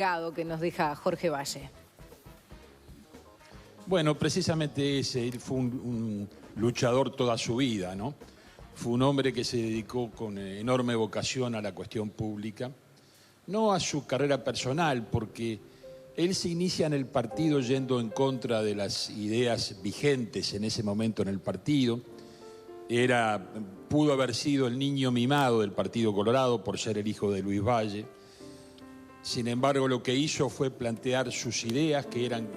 legado que nos deja Jorge Valle. Bueno, precisamente ese, él fue un luchador toda su vida, ¿no? Fue un hombre que se dedicó con enorme vocación a la cuestión pública, no a su carrera personal, porque él se inicia en el partido yendo en contra de las ideas vigentes en ese momento en el partido. Pudo haber sido el niño mimado del Partido Colorado por ser el hijo de Luis Valle. Sin embargo, lo que hizo fue plantear sus ideas, que eran,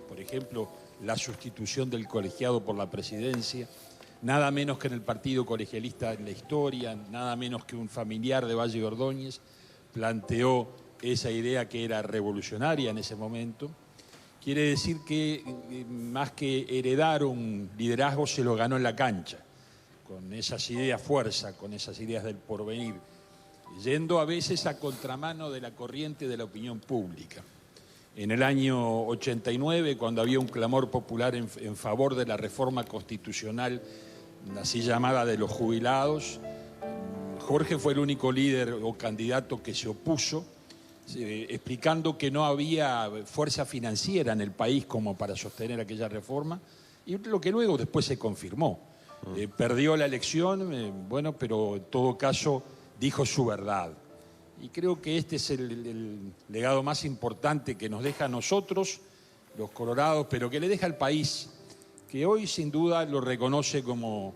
por ejemplo, la sustitución del colegiado por la presidencia, nada menos que en el partido colegialista en la historia, nada menos que un familiar de Valle y Ordóñez planteó esa idea que era revolucionaria en ese momento. Quiere decir que más que heredar un liderazgo, se lo ganó en la cancha, con esas ideas fuerza, con esas ideas del porvenir, yendo a veces a contramano de la corriente de la opinión pública. En el año 89, cuando había un clamor popular en favor de la reforma constitucional, así llamada de los jubilados, Jorge fue el único líder o candidato que se opuso, explicando que no había fuerza financiera en el país como para sostener aquella reforma, y lo que luego después se confirmó. Perdió la elección, bueno, pero en todo caso dijo su verdad. Y creo que este es el legado más importante que nos deja a nosotros, los colorados, pero que le deja al país, que hoy sin duda lo reconoce como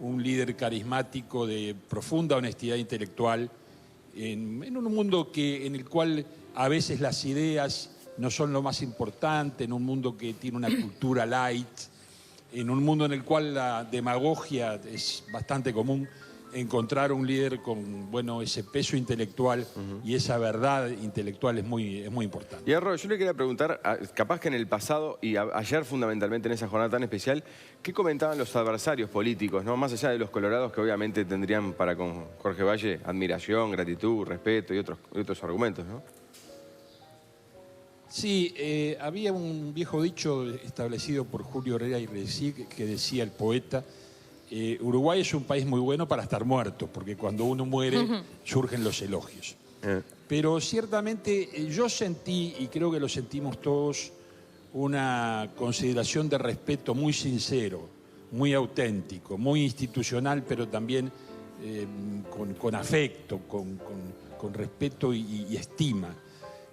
un líder carismático de profunda honestidad intelectual, en un mundo en el cual a veces las ideas no son lo más importante, en un mundo que tiene una cultura light, en un mundo en el cual la demagogia es bastante común. Encontrar un líder con, bueno, ese peso intelectual y esa verdad intelectual es muy importante. Y Arro, yo le quería preguntar, capaz que en el pasado y ayer fundamentalmente en esa jornada tan especial, ¿qué comentaban los adversarios políticos, ¿no? Más allá de los colorados que obviamente tendrían para con Jorge Valle admiración, gratitud, respeto y otros argumentos, ¿no? Sí, había un viejo dicho establecido por Julio Herrera y Reci que decía el poeta: Uruguay es un país muy bueno para estar muerto, porque cuando uno muere surgen los elogios. Pero ciertamente yo sentí, y creo que lo sentimos todos, una consideración de respeto muy sincero, muy auténtico, muy institucional, pero también con afecto, con respeto y estima.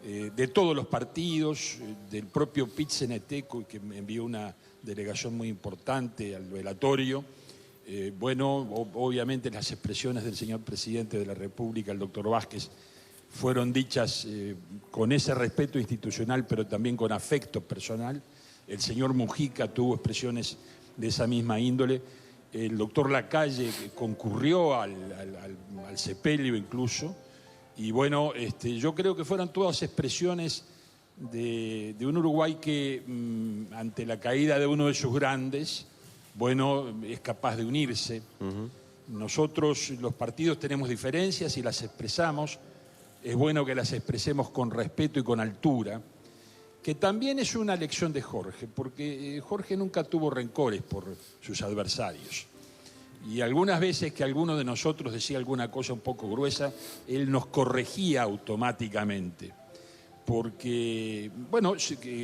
De todos los partidos, del propio Pit-CNT, que me envió una delegación muy importante al velatorio. Bueno, obviamente las expresiones del señor presidente de la República, el doctor Vázquez, fueron dichas con ese respeto institucional, pero también con afecto personal. El señor Mujica tuvo expresiones de esa misma índole. El doctor Lacalle concurrió al sepelio incluso. Y bueno, yo creo que fueron todas expresiones de un Uruguay que ante la caída de uno de sus grandes, bueno, es capaz de unirse. Nosotros, los partidos, tenemos diferencias y las expresamos. Es bueno que las expresemos con respeto y con altura, que también es una lección de Jorge, porque Jorge nunca tuvo rencores por sus adversarios. Y algunas veces que alguno de nosotros decía alguna cosa un poco gruesa, él nos corregía automáticamente. Porque, bueno,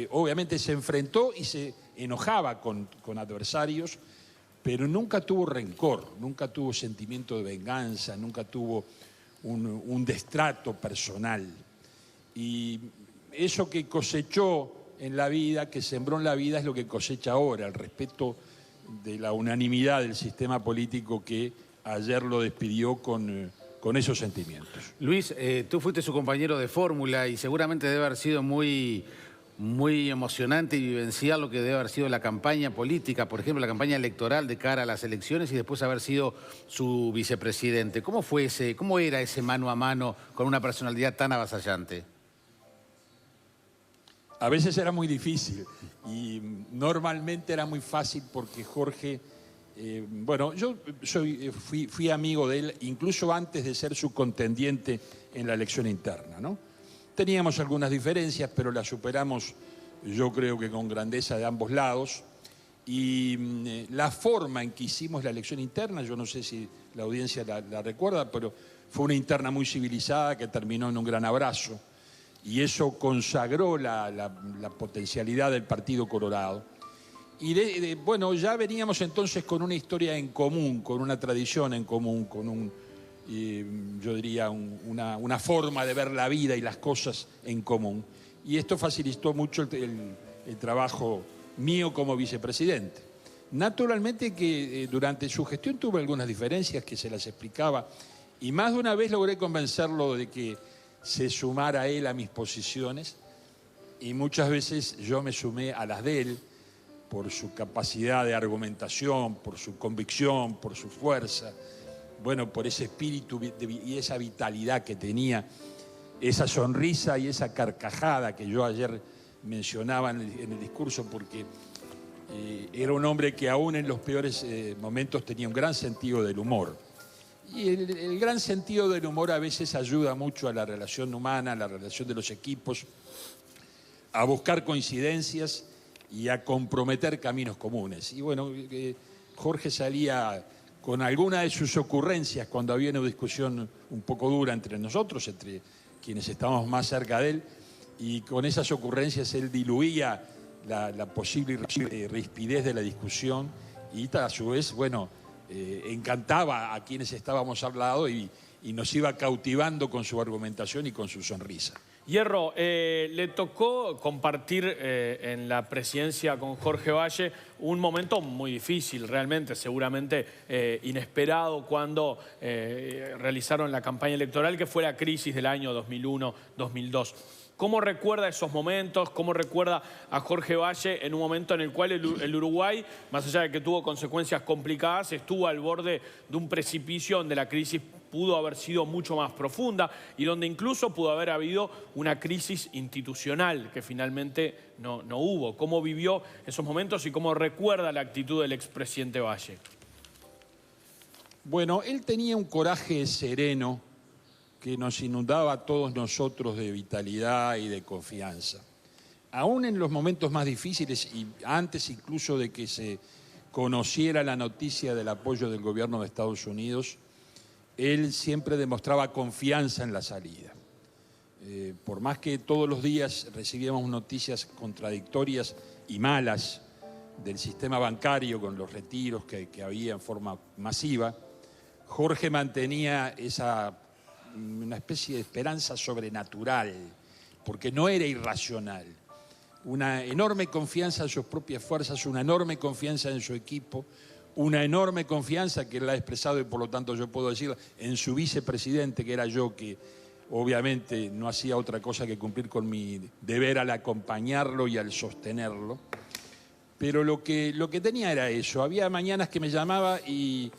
obviamente se enfrentó y se enojaba con adversarios, pero nunca tuvo rencor, nunca tuvo sentimiento de venganza, nunca tuvo un destrato personal. Y eso que cosechó en la vida, que sembró en la vida, es lo que cosecha ahora, el respeto de la unanimidad del sistema político que ayer lo despidió con esos sentimientos. Luis, tú fuiste su compañero de fórmula y seguramente debe haber sido muy emocionante y vivencial lo que debe haber sido la campaña política, por ejemplo, la campaña electoral de cara a las elecciones y después haber sido su vicepresidente. ¿Cómo era ese mano a mano con una personalidad tan avasallante? A veces era muy difícil y normalmente era muy fácil porque Jorge, bueno, yo fui amigo de él incluso antes de ser su contendiente en la elección interna, ¿no? Teníamos algunas diferencias, pero las superamos, yo creo que con grandeza de ambos lados. Y la forma en que hicimos la elección interna, yo no sé si la audiencia la recuerda, pero fue una interna muy civilizada que terminó en un gran abrazo. y eso consagró la potencialidad del Partido Colorado. Y bueno, ya veníamos entonces con una historia en común, con una tradición en común, con yo diría una forma de ver la vida y las cosas en común. Y esto facilitó mucho el trabajo mío como vicepresidente. Naturalmente que durante su gestión tuve algunas diferencias que se las explicaba, y más de una vez logré convencerlo de que se sumara él a mis posiciones, y muchas veces yo me sumé a las de él por su capacidad de argumentación, por su convicción, por su fuerza, bueno, por ese espíritu y esa vitalidad que tenía, esa sonrisa y esa carcajada que yo ayer mencionaba en el discurso, porque era un hombre que aún en los peores momentos tenía un gran sentido del humor. Y el gran sentido del humor a veces ayuda mucho a la relación humana, a la relación de los equipos, a buscar coincidencias y a comprometer caminos comunes. Y bueno, Jorge salía con alguna de sus ocurrencias cuando había una discusión un poco dura entre nosotros, entre quienes estábamos más cerca de él, y con esas ocurrencias él diluía la posible rispidez de la discusión y a su vez, bueno, encantaba a quienes estábamos al lado y nos iba cautivando con su argumentación y con su sonrisa. Hierro, le tocó compartir en la presidencia con Jorge Valle un momento muy difícil, realmente, seguramente inesperado, cuando realizaron la campaña electoral, que fue la crisis del año 2001-2002. ¿Cómo recuerda esos momentos? ¿Cómo recuerda a Jorge Valle en un momento en el cual el Uruguay, más allá de que tuvo consecuencias complicadas, estuvo al borde de un precipicio donde la crisis pudo haber sido mucho más profunda y donde incluso pudo haber habido una crisis institucional que finalmente no hubo? ¿Cómo vivió esos momentos y cómo recuerda la actitud del expresidente Valle? Bueno, él tenía un coraje sereno que nos inundaba a todos nosotros de vitalidad y de confianza. Aún en los momentos más difíciles y antes incluso de que se conociera la noticia del apoyo del gobierno de Estados Unidos, él siempre demostraba confianza en la salida. Por más que todos los días recibíamos noticias contradictorias y malas del sistema bancario con los retiros que había en forma masiva, Jorge mantenía una especie de esperanza sobrenatural, porque no era irracional. Una enorme confianza en sus propias fuerzas, una enorme confianza en su equipo, una enorme confianza que él ha expresado, y por lo tanto yo puedo decirlo, en su vicepresidente, que era yo, que obviamente no hacía otra cosa que cumplir con mi deber al acompañarlo y al sostenerlo. Pero lo que tenía era eso. Había mañanas que me llamaba y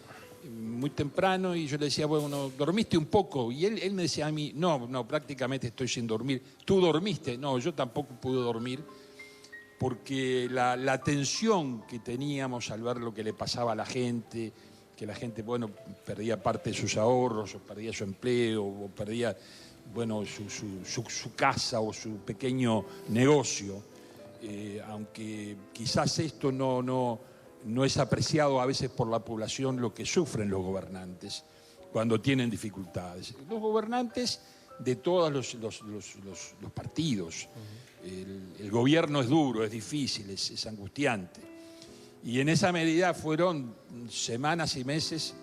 muy temprano y yo le decía, bueno, ¿dormiste un poco? Y él me decía a mí, no, prácticamente estoy sin dormir. ¿Tú dormiste? No, yo tampoco pude dormir, porque la tensión que teníamos al ver lo que le pasaba a la gente, que la gente, bueno, perdía parte de sus ahorros, o perdía su empleo, o perdía, bueno, su casa o su pequeño negocio, aunque quizás esto no es apreciado a veces por la población, lo que sufren los gobernantes cuando tienen dificultades. Los gobernantes de todos los partidos. El gobierno es duro, es difícil, es angustiante. Y en esa medida fueron semanas y meses,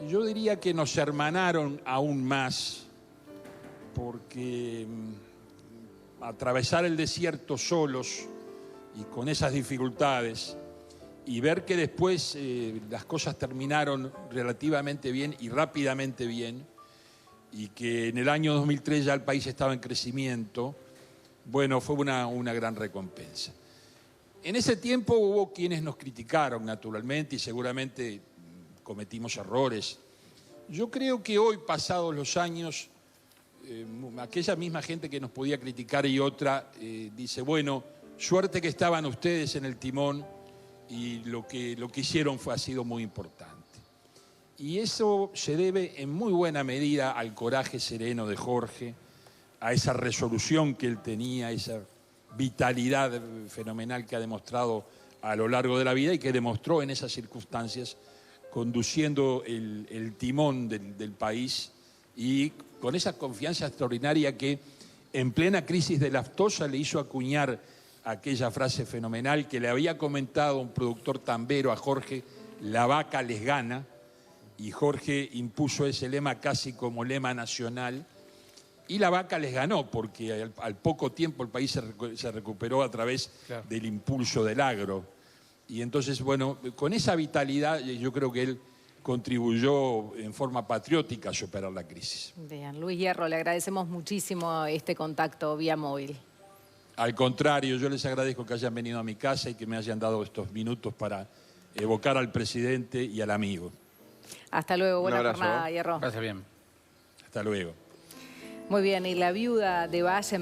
yo diría que nos hermanaron aún más, porque atravesar el desierto solos y con esas dificultades, y ver que después las cosas terminaron relativamente bien y rápidamente bien, y que en el año 2003 ya el país estaba en crecimiento, bueno, fue una gran recompensa. En ese tiempo hubo quienes nos criticaron, naturalmente, y seguramente cometimos errores. Yo creo que hoy, pasados los años, aquella misma gente que nos podía criticar y otra dice, bueno, suerte que estaban ustedes en el timón, y lo que hicieron ha sido muy importante. Y eso se debe en muy buena medida al coraje sereno de Jorge, a esa resolución que él tenía, esa vitalidad fenomenal que ha demostrado a lo largo de la vida y que demostró en esas circunstancias, conduciendo el timón del país, y con esa confianza extraordinaria que en plena crisis de lactosa le hizo acuñar aquella frase fenomenal que le había comentado un productor tambero a Jorge: la vaca les gana, y Jorge impuso ese lema casi como lema nacional, y la vaca les ganó, porque al poco tiempo el país se recuperó a través del impulso del agro. Y entonces, bueno, con esa vitalidad yo creo que él contribuyó en forma patriótica a superar la crisis. Bien, Luis Hierro, le agradecemos muchísimo este contacto vía móvil. Al contrario, yo les agradezco que hayan venido a mi casa y que me hayan dado estos minutos para evocar al presidente y al amigo. Hasta luego, buena abrazo. jornada, Hierro. Gracias, bien. Hasta luego. Muy bien, y la viuda de Valle...